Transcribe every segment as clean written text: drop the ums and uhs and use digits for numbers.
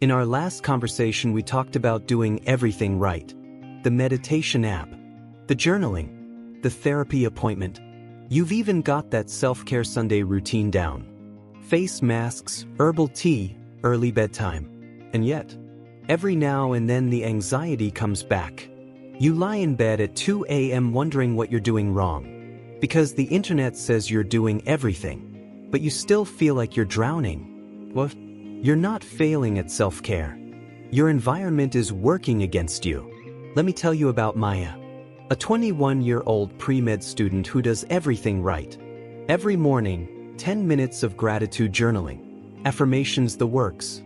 In our last conversation, we talked about doing everything right. The meditation app, the journaling, the therapy appointment. You've even got that self-care Sunday routine down. Face masks, herbal tea, early bedtime. And yet, every now and then the anxiety comes back. You lie in bed at 2 a.m. wondering what you're doing wrong. Because the internet says you're doing everything, but you still feel like you're drowning. Well, you're not failing at self-care. Your environment is working against you. Let me tell you about Maya, a 21-year-old pre-med student who does everything right. Every morning, 10 minutes of gratitude journaling, affirmations, the works.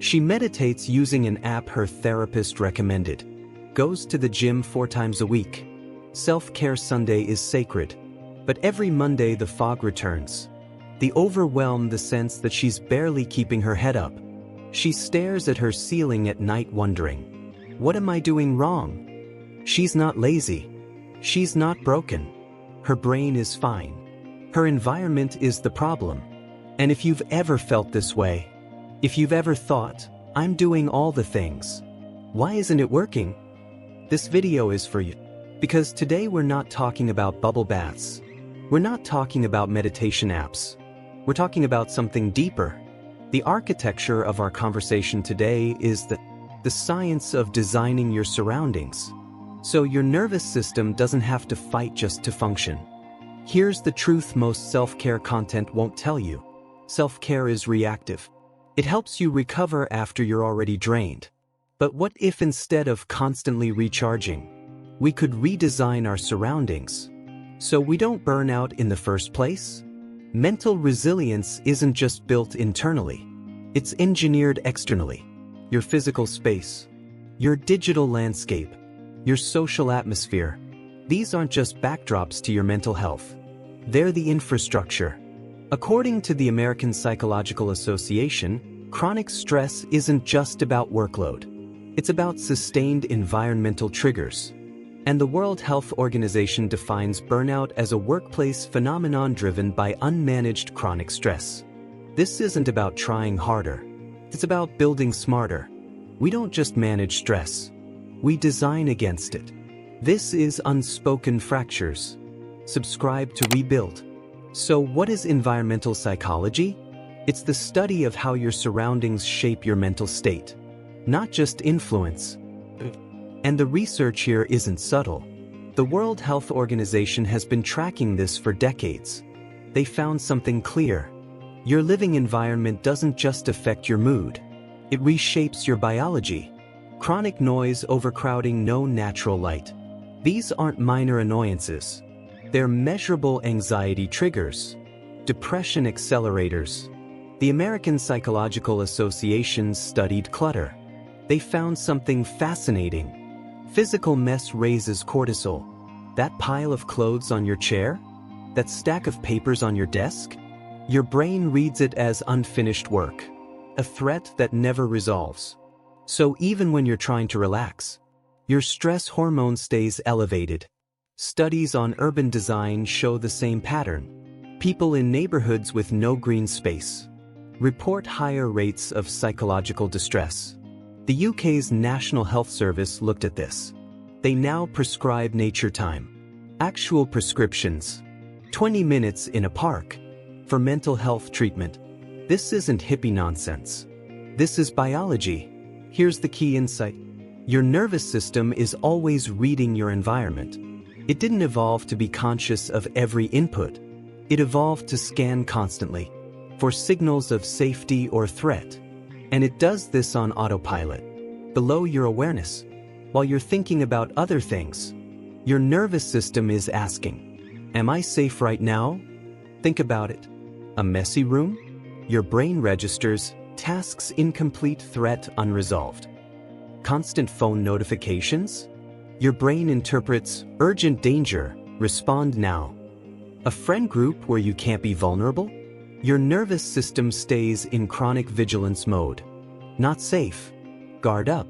She meditates using an app her therapist recommended, goes to the gym 4 times a week. Self-care Sunday is sacred, but every Monday the fog returns. The overwhelm, the sense that she's barely keeping her head up. She stares at her ceiling at night wondering, what am I doing wrong? She's not lazy. She's not broken. Her brain is fine. Her environment is the problem. And if you've ever felt this way, if you've ever thought, I'm doing all the things, why isn't it working? This video is for you. Because today we're not talking about bubble baths. We're not talking about meditation apps. We're talking about something deeper. The architecture of our conversation today is the science of designing your surroundings, so your nervous system doesn't have to fight just to function. Here's the truth most self-care content won't tell you. Self-care is reactive. It helps you recover after you're already drained. But what if instead of constantly recharging, we could redesign our surroundings so we don't burn out in the first place? Mental resilience isn't just built internally. It's engineered externally. Your physical space, your digital landscape, your social atmosphere. These aren't just backdrops to your mental health. They're the infrastructure. According to the American Psychological Association, chronic stress isn't just about workload. It's about sustained environmental triggers. And the World Health Organization defines burnout as a workplace phenomenon driven by unmanaged chronic stress. This isn't about trying harder. It's about building smarter. We don't just manage stress. We design against it. This is Unspoken Fractures. Subscribe to Rebuild. So what is environmental psychology? It's the study of how your surroundings shape your mental state, not just influence. And the research here isn't subtle. The World Health Organization has been tracking this for decades. They found something clear. Your living environment doesn't just affect your mood. It reshapes your biology. Chronic noise, overcrowding, no natural light. These aren't minor annoyances. They're measurable anxiety triggers. Depression accelerators. The American Psychological Association studied clutter. They found something fascinating. Physical mess raises cortisol. That pile of clothes on your chair? That stack of papers on your desk? Your brain reads it as unfinished work, a threat that never resolves. So even when you're trying to relax, your stress hormone stays elevated. Studies on urban design show the same pattern. People in neighborhoods with no green space report higher rates of psychological distress. The UK's National Health Service looked at this. They now prescribe nature time. Actual prescriptions. 20 minutes in a park. For mental health treatment. This isn't hippie nonsense. This is biology. Here's the key insight. Your nervous system is always reading your environment. It didn't evolve to be conscious of every input. It evolved to scan constantly for signals of safety or threat. And it does this on autopilot, below your awareness. While you're thinking about other things, your nervous system is asking, am I safe right now? Think about it. A messy room? Your brain registers tasks incomplete, threat unresolved. Constant phone notifications? Your brain interprets urgent danger, respond now. A friend group where you can't be vulnerable? Your nervous system stays in chronic vigilance mode. Not safe. Guard up.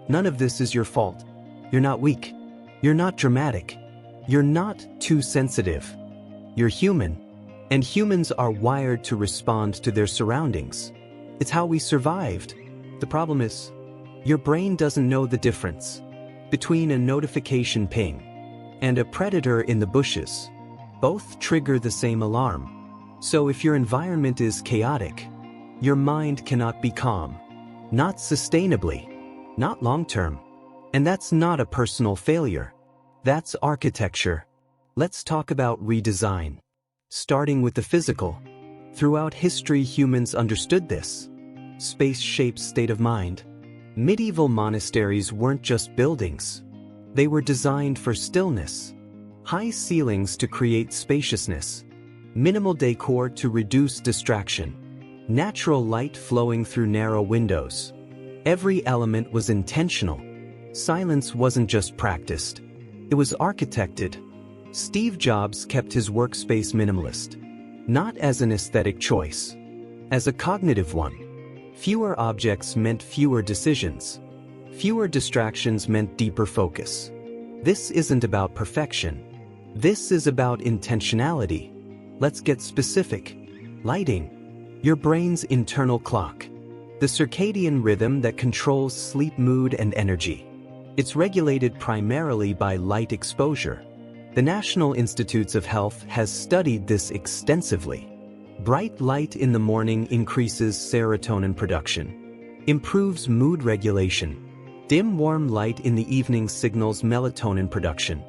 None of this is your fault. You're not weak. You're not dramatic. You're not too sensitive. You're human. And humans are wired to respond to their surroundings. It's how we survived. The problem is, your brain doesn't know the difference between a notification ping and a predator in the bushes. Both trigger the same alarm. So if your environment is chaotic, your mind cannot be calm. Not sustainably, not long-term. And that's not a personal failure. That's architecture. Let's talk about redesign. Starting with the physical. Throughout history, humans understood this. Space shapes state of mind. Medieval monasteries weren't just buildings. They were designed for stillness. High ceilings to create spaciousness. Minimal decor to reduce distraction. Natural light flowing through narrow windows. Every element was intentional. Silence wasn't just practiced. It was architected. Steve Jobs kept his workspace minimalist. Not as an aesthetic choice. As a cognitive one. Fewer objects meant fewer decisions. Fewer distractions meant deeper focus. This isn't about perfection. This is about intentionality. Let's get specific. Lighting. Your brain's internal clock. The circadian rhythm that controls sleep, mood, and energy. It's regulated primarily by light exposure. The National Institutes of Health has studied this extensively. Bright light in the morning increases serotonin production, improves mood regulation. Dim warm light in the evening signals melatonin production,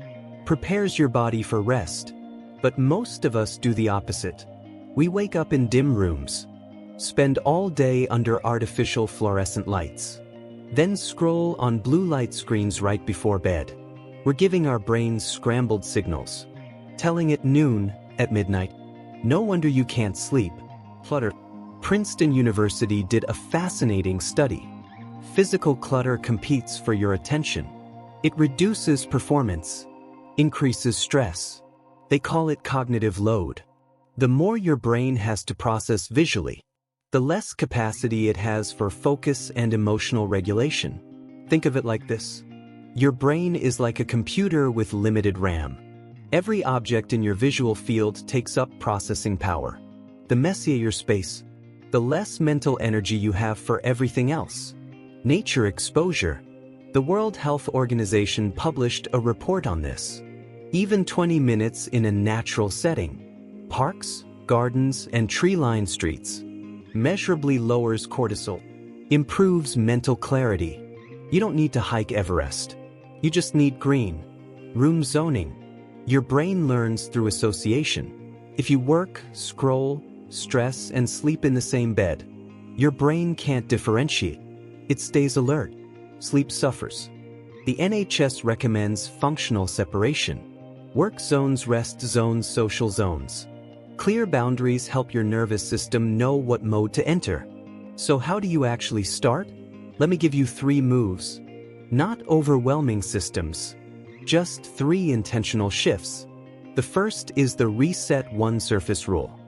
prepares your body for rest. But most of us do the opposite. We wake up in dim rooms, spend all day under artificial fluorescent lights, then scroll on blue light screens right before bed. We're giving our brains scrambled signals, telling it noon, at midnight. No wonder you can't sleep. Clutter. Princeton University did a fascinating study. Physical clutter competes for your attention. It reduces performance, increases stress. They call it cognitive load. The more your brain has to process visually, the less capacity it has for focus and emotional regulation. Think of it like this. Your brain is like a computer with limited RAM. Every object in your visual field takes up processing power. The messier your space, the less mental energy you have for everything else. Nature exposure. The World Health Organization published a report on this. Even 20 minutes in a natural setting, parks, gardens, and tree-lined streets, measurably lowers cortisol, improves mental clarity. You don't need to hike Everest. You just need green. Room zoning. Your brain learns through association. If you work, scroll, stress, and sleep in the same bed, your brain can't differentiate. It stays alert. Sleep suffers. The NHS recommends functional separation. Work zones, rest zones, social zones. Clear boundaries help your nervous system know what mode to enter. So how do you actually start? Let me give you 3 moves. Not overwhelming systems. Just 3 intentional shifts. The first is the reset one surface rule.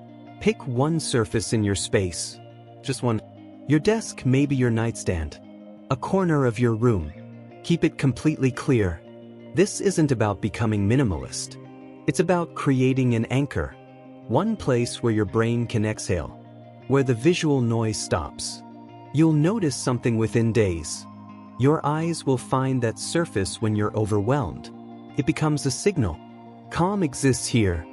Pick one surface in your space. Just one. Your desk may be your nightstand. A corner of your room. Keep it completely clear. This isn't about becoming minimalist. It's about creating an anchor. One place where your brain can exhale. Where the visual noise stops. You'll notice something within days. Your eyes will find that surface when you're overwhelmed. It becomes a signal. Calm exists here.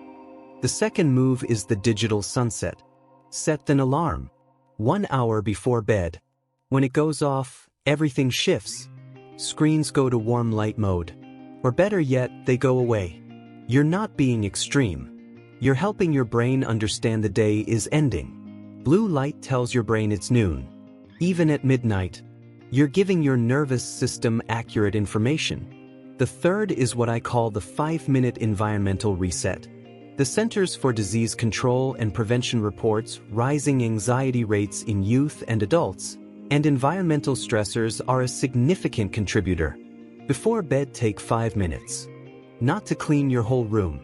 The second move is the digital sunset. Set an alarm. 1 hour before bed. When it goes off, everything shifts. Screens go to warm light mode. Or better yet, they go away. You're not being extreme. You're helping your brain understand the day is ending. Blue light tells your brain it's noon. Even at midnight, you're giving your nervous system accurate information. The third is what I call the 5-minute environmental reset. The Centers for Disease Control and Prevention reports rising anxiety rates in youth and adults, and environmental stressors are a significant contributor. Before bed, take 5 minutes. Not to clean your whole room,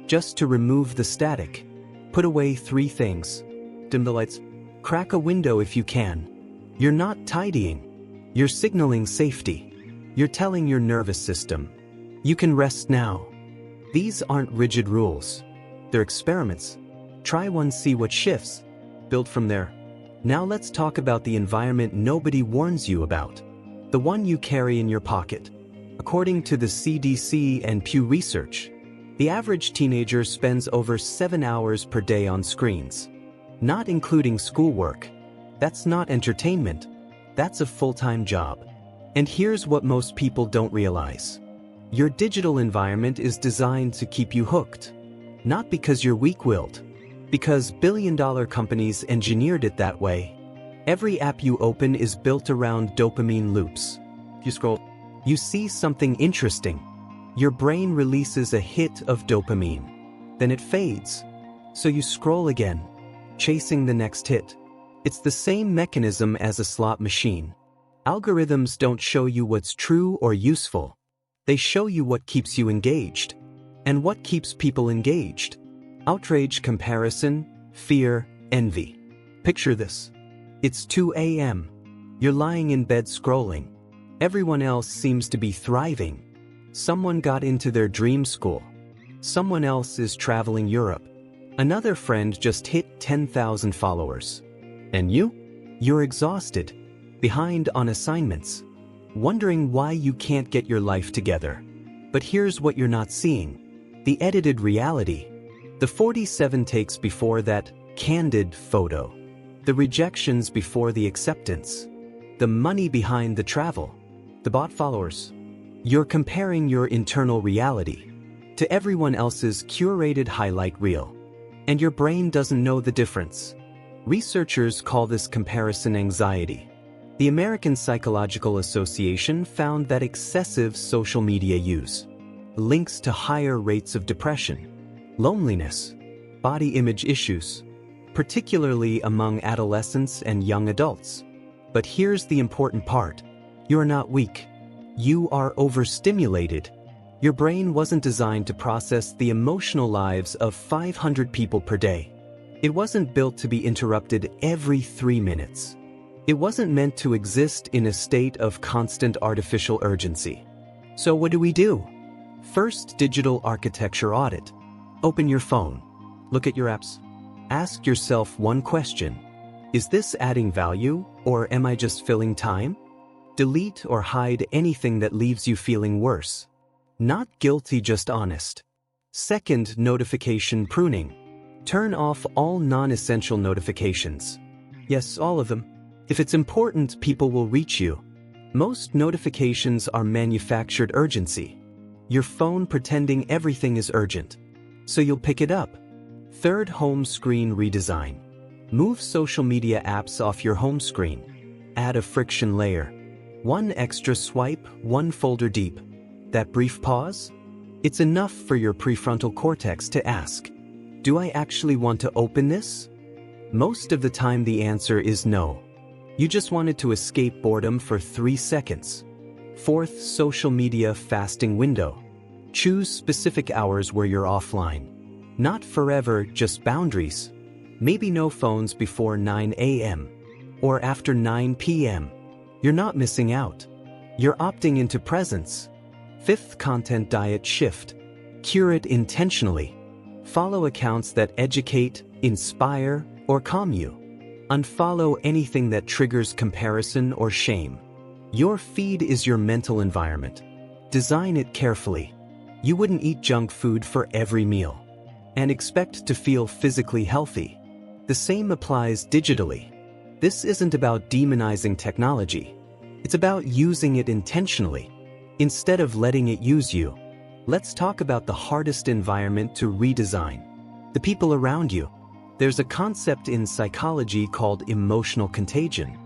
just to remove the static. Put away 3 things. Dim the lights. Crack a window if you can. You're not tidying. You're signaling safety. You're telling your nervous system, you can rest now. These aren't rigid rules. They're experiments. Try one, see what shifts. Build from there. Now let's talk about the environment nobody warns you about. The one you carry in your pocket. According to the CDC and Pew Research, the average teenager spends over 7 hours per day on screens. Not including schoolwork. That's not entertainment. That's a full-time job. And here's what most people don't realize. Your digital environment is designed to keep you hooked. Not because you're weak-willed. Because billion-dollar companies engineered it that way. Every app you open is built around dopamine loops. If you scroll, you see something interesting. Your brain releases a hit of dopamine. Then it fades. So you scroll again, chasing the next hit. It's the same mechanism as a slot machine. Algorithms don't show you what's true or useful. They show you what keeps you engaged. And what keeps people engaged? Outrage, comparison, fear, envy. Picture this. It's 2 a.m. You're lying in bed scrolling. Everyone else seems to be thriving. Someone got into their dream school. Someone else is traveling Europe. Another friend just hit 10,000 followers. And you? You're exhausted, behind on assignments, wondering why you can't get your life together. But here's what you're not seeing. The edited reality. The 47 takes before that candid photo. The rejections before the acceptance. The money behind the travel. The bot followers. You're comparing your internal reality to everyone else's curated highlight reel. And your brain doesn't know the difference. Researchers call this comparison anxiety. The American Psychological Association found that excessive social media use links to higher rates of depression, loneliness, body image issues, particularly among adolescents and young adults. But here's the important part. You're not weak. You are overstimulated. Your brain wasn't designed to process the emotional lives of 500 people per day. It wasn't built to be interrupted every 3 minutes. It wasn't meant to exist in a state of constant artificial urgency. So what do? First, digital architecture audit. Open your phone. Look at your apps. Ask yourself one question. Is this adding value, or am I just filling time? Delete or hide anything that leaves you feeling worse. Not guilty, just honest. Second, notification pruning. Turn off all non-essential notifications. Yes, all of them. If it's important, people will reach you. Most notifications are manufactured urgency. Your phone pretending everything is urgent. So you'll pick it up. Third, home screen redesign. Move social media apps off your home screen. Add a friction layer. One extra swipe, one folder deep. That brief pause? It's enough for your prefrontal cortex to ask, do I actually want to open this? Most of the time the answer is no. You just wanted to escape boredom for 3 seconds. Fourth, social media fasting window. Choose specific hours where you're offline. Not forever, just boundaries. Maybe no phones before 9 a.m. or after 9 p.m. You're not missing out. You're opting into presence. Fifth, content diet shift. Curate intentionally. Follow accounts that educate, inspire, or calm you. Unfollow anything that triggers comparison or shame. Your feed is your mental environment. Design it carefully. You wouldn't eat junk food for every meal and expect to feel physically healthy. The same applies digitally. This isn't about demonizing technology. It's about using it intentionally, instead of letting it use you. Let's talk about the hardest environment to redesign. The people around you. There's a concept in psychology called emotional contagion.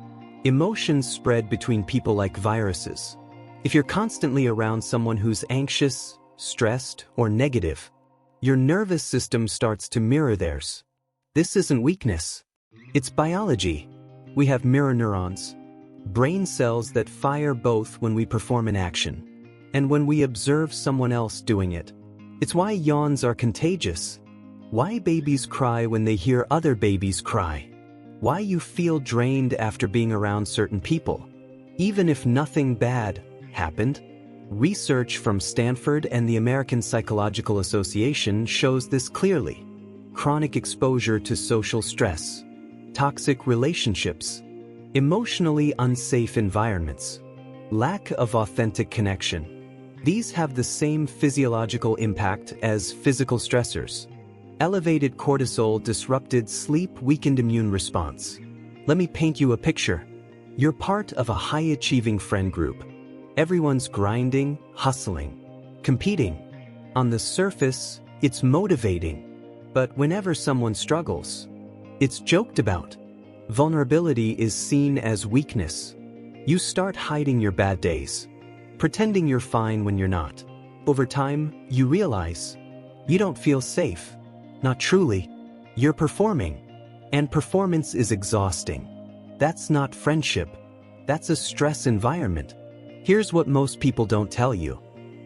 Emotions spread between people like viruses. If you're constantly around someone who's anxious, stressed, or negative, your nervous system starts to mirror theirs. This isn't weakness. It's biology. We have mirror neurons, brain cells that fire both when we perform an action and when we observe someone else doing it. It's why yawns are contagious. Why babies cry when they hear other babies cry. Why you feel drained after being around certain people, even if nothing bad happened. Research from Stanford and the American Psychological Association shows this clearly. Chronic exposure to social stress, toxic relationships, emotionally unsafe environments, lack of authentic connection. These have the same physiological impact as physical stressors. Elevated cortisol disrupted sleep, weakened immune response. Let me paint you a picture. You're part of a high-achieving friend group. Everyone's grinding, hustling, competing. On the surface, it's motivating. But whenever someone struggles, it's joked about. Vulnerability is seen as weakness. You start hiding your bad days, pretending you're fine when you're not. Over time, you realize you don't feel safe. Not truly. You're performing. And performance is exhausting. That's not friendship. That's a stress environment. Here's what most people don't tell you.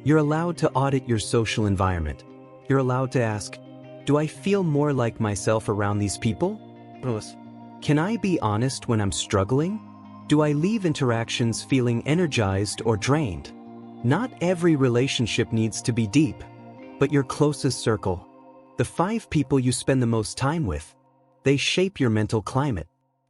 You're allowed to audit your social environment. You're allowed to ask, do I feel more like myself around these people? Can I be honest when I'm struggling? Do I leave interactions feeling energized or drained? Not every relationship needs to be deep, but your closest circle, the 5 people you spend the most time with, they shape your mental climate.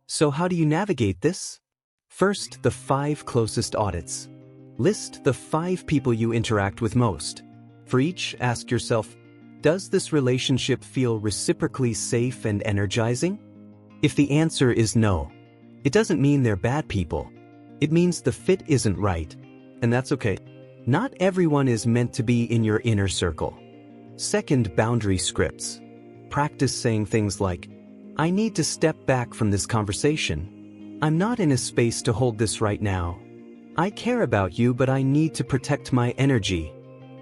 So how do you navigate this? First, the 5 closest audits. List the 5 people you interact with most. For each, ask yourself, does this relationship feel reciprocally safe and energizing? If the answer is no, it doesn't mean they're bad people. It means the fit isn't right, and that's okay. Not everyone is meant to be in your inner circle. Second, boundary scripts. Practice saying things like, I need to step back from this conversation. I'm not in a space to hold this right now. I care about you, but I need to protect my energy.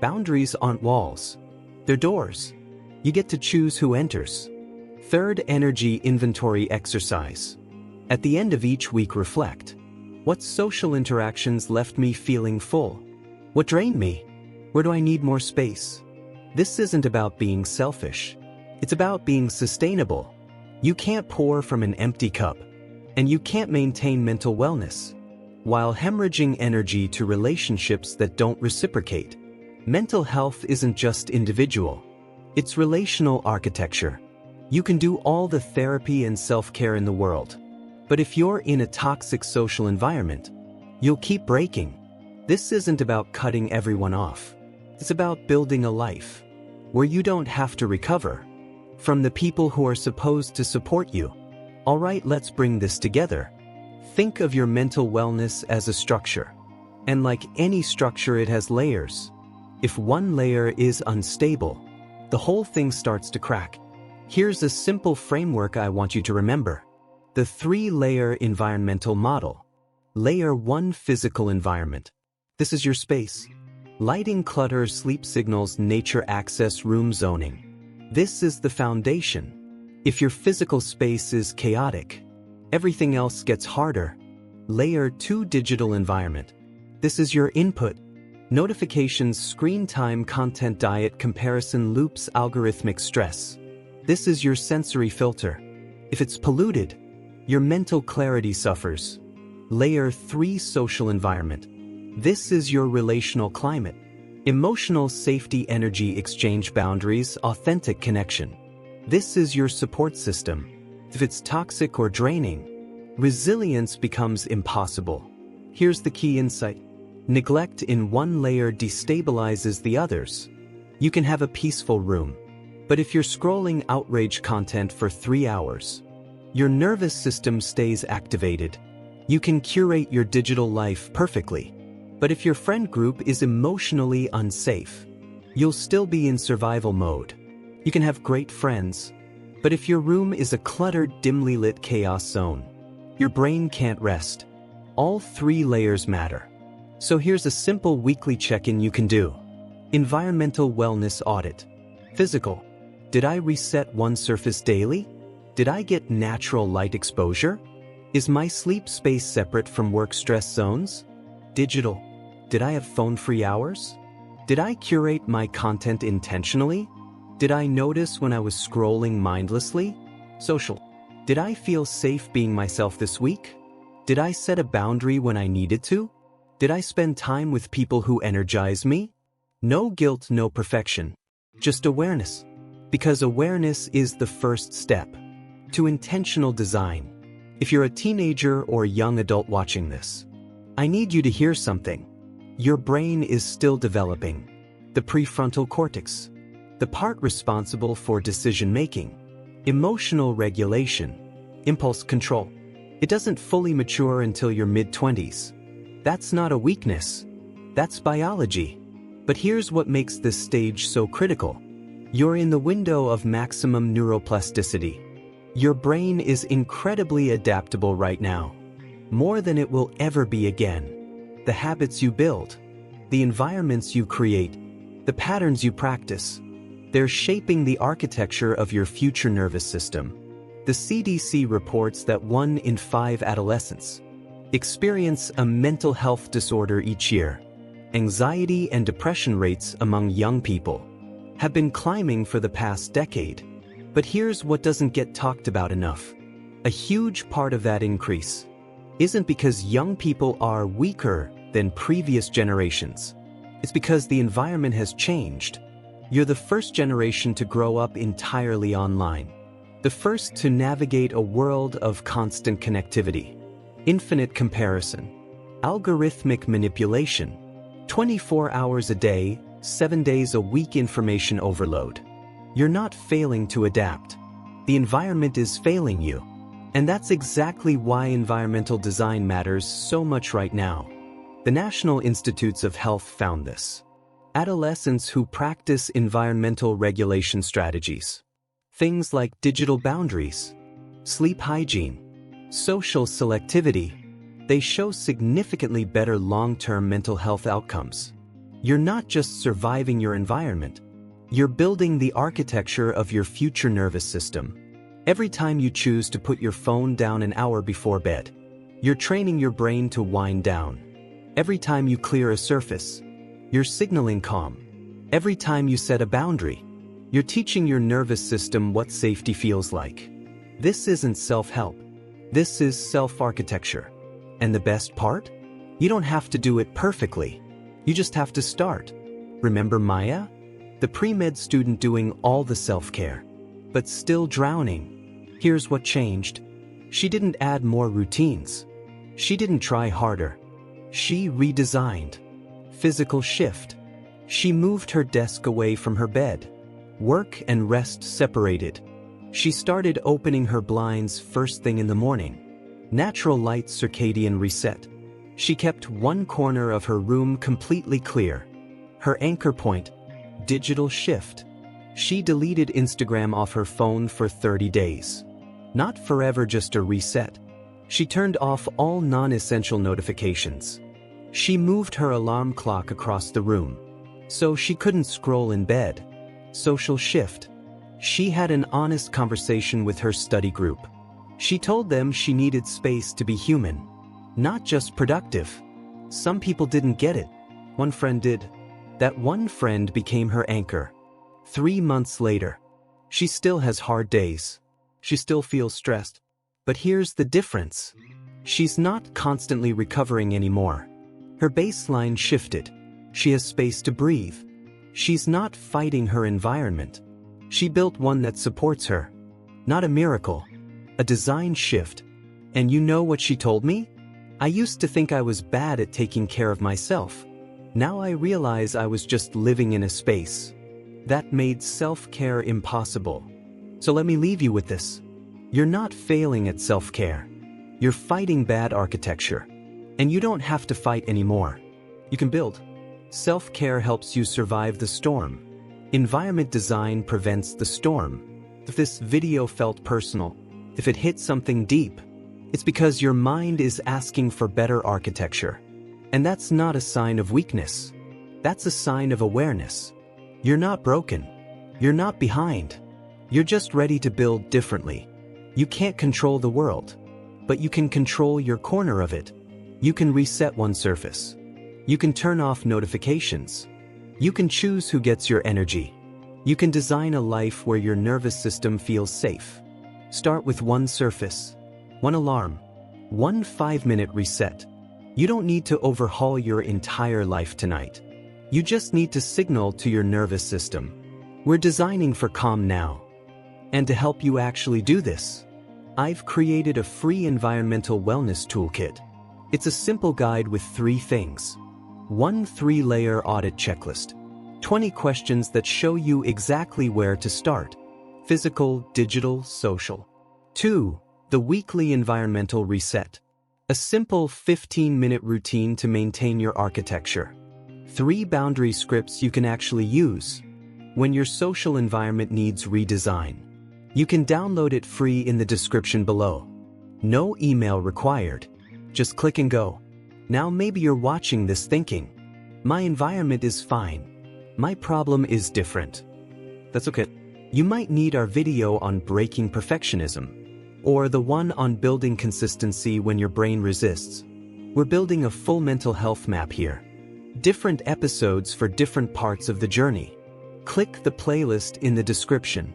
Boundaries aren't walls. They're doors. You get to choose who enters. Third, energy inventory exercise. At the end of each week, reflect. What social interactions left me feeling full? What drained me? Where do I need more space? This isn't about being selfish. It's about being sustainable. You can't pour from an empty cup, and you can't maintain mental wellness while hemorrhaging energy to relationships that don't reciprocate. Mental health isn't just individual. It's relational architecture. You can do all the therapy and self-care in the world, but if you're in a toxic social environment, you'll keep breaking. This isn't about cutting everyone off. It's about building a life where you don't have to recover from the people who are supposed to support you. All right, let's bring this together. Think of your mental wellness as a structure. And like any structure, it has layers. If one layer is unstable, the whole thing starts to crack. Here's a simple framework I want you to remember. The 3-layer environmental model. Layer 1, physical environment. This is your space. Lighting, clutter, sleep signals, nature, access, room zoning. This is the foundation. If your physical space is chaotic, everything else gets harder. Layer 2, digital environment. This is your input. Notifications, screen time, content, diet, comparison loops, algorithmic stress. This is your sensory filter. If it's polluted, your mental clarity suffers. Layer 3, social environment. This is your relational climate. Emotional safety, energy exchange, boundaries, authentic connection. This is your support system. If it's toxic or draining, resilience becomes impossible. Here's the key insight. Neglect in one layer destabilizes the others. You can have a peaceful room, but if you're scrolling outrage content for 3 hours, your nervous system stays activated. You can curate your digital life perfectly, but if your friend group is emotionally unsafe, you'll still be in survival mode. You can have great friends, but if your room is a cluttered, dimly lit chaos zone, your brain can't rest. All 3 layers matter. So here's a simple weekly check-in you can do. Environmental wellness audit. Physical. Did I reset one surface daily? Did I get natural light exposure? Is my sleep space separate from work stress zones? Digital. Did I have phone-free hours? Did I curate my content intentionally? Did I notice when I was scrolling mindlessly? Social. Did I feel safe being myself this week? Did I set a boundary when I needed to? Did I spend time with people who energize me? No guilt, no perfection. Just awareness. Because awareness is the first step. to intentional design. If you're a teenager or young adult watching this, I need you to hear something. Your brain is still developing. The prefrontal cortex, the part responsible for decision-making, emotional regulation, impulse control. It doesn't fully mature until your mid-20s. That's not a weakness. That's biology. But here's what makes this stage so critical. You're in the window of maximum neuroplasticity. Your brain is incredibly adaptable right now, more than it will ever be again. The habits you build, the environments you create, the patterns you practice, they're shaping the architecture of your future nervous system. The CDC reports that 1 in 5 adolescents experience a mental health disorder each year. Anxiety and depression rates among young people have been climbing for the past decade. But here's what doesn't get talked about enough. A huge part of that increase isn't because young people are weaker than previous generations. It's because the environment has changed. You're the first generation to grow up entirely online. The first to navigate a world of constant connectivity, infinite comparison, algorithmic manipulation, 24 hours a day, 7 days a week information overload. You're not failing to adapt. The environment is failing you. And that's exactly why environmental design matters so much right now. The National Institutes of Health found this. Adolescents who practice environmental regulation strategies, things like digital boundaries, sleep hygiene, social selectivity, they show significantly better long-term mental health outcomes. You're not just surviving your environment, you're building the architecture of your future nervous system. Every time you choose to put your phone down an hour before bed, you're training your brain to wind down. Every time you clear a surface, you're signaling calm. Every time you set a boundary, you're teaching your nervous system what safety feels like. This isn't self-help. This is self-architecture. And the best part? You don't have to do it perfectly. You just have to start. Remember Maya? The pre-med student doing all the self-care, but still drowning. Here's what changed. She didn't add more routines. She didn't try harder. She redesigned. Physical shift. She moved her desk away from her bed. Work and rest separated. She started opening her blinds first thing in the morning. Natural light circadian reset. She kept one corner of her room completely clear. Her anchor point, digital shift. She deleted Instagram off her phone for 30 days. Not forever, just a reset. She turned off all non-essential notifications. She moved her alarm clock across the room, so she couldn't scroll in bed. Social shift. She had an honest conversation with her study group. She told them she needed space to be human, not just productive. Some people didn't get it. One friend did. That one friend became her anchor. 3 months later, she still has hard days. She still feels stressed. But here's the difference. She's not constantly recovering anymore. Her baseline shifted. She has space to breathe. She's not fighting her environment. She built one that supports her. Not a miracle. A design shift. And you know what she told me? I used to think I was bad at taking care of myself. Now I realize I was just living in a space that made self-care impossible. So let me leave you with this. You're not failing at self-care. You're fighting bad architecture. And you don't have to fight anymore. You can build. Self-care helps you survive the storm. Environment design prevents the storm. If this video felt personal, if it hit something deep, it's because your mind is asking for better architecture. And that's not a sign of weakness. That's a sign of awareness. You're not broken. You're not behind. You're just ready to build differently. You can't control the world, but you can control your corner of it. You can reset one surface. You can turn off notifications. You can choose who gets your energy. You can design a life where your nervous system feels safe. Start with one surface, one alarm, one 5-minute reset. You don't need to overhaul your entire life tonight. You just need to signal to your nervous system. We're designing for calm now. And to help you actually do this, I've created a free environmental wellness toolkit. It's a simple guide with 3 things. 1 3-layer audit checklist. 20 questions that show you exactly where to start. Physical, digital, social. 2. The weekly environmental reset. A simple 15-minute routine to maintain your architecture. 3 boundary scripts you can actually use when your social environment needs redesign. You can download it free in the description below. No email required. Just click and go. Now maybe you're watching this thinking, my environment is fine. My problem is different. That's okay. You might need our video on breaking perfectionism, or the one on building consistency when your brain resists. We're building a full mental health map here. Different episodes for different parts of the journey. Click the playlist in the description.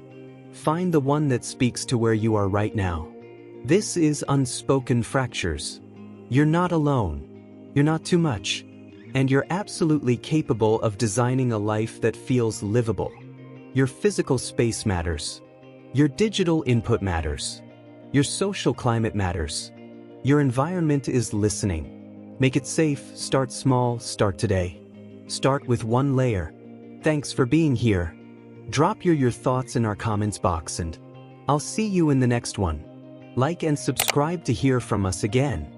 Find the one that speaks to where you are right now. This is Unspoken Fractures. You're not alone. You're not too much. And you're absolutely capable of designing a life that feels livable. Your physical space matters. Your digital input matters. Your social climate matters. Your environment is listening. Make it safe, start small, start today. Start with 1 layer. Thanks for being here. Drop your thoughts in our comments box and I'll see you in the next one. Like and subscribe to hear from us again.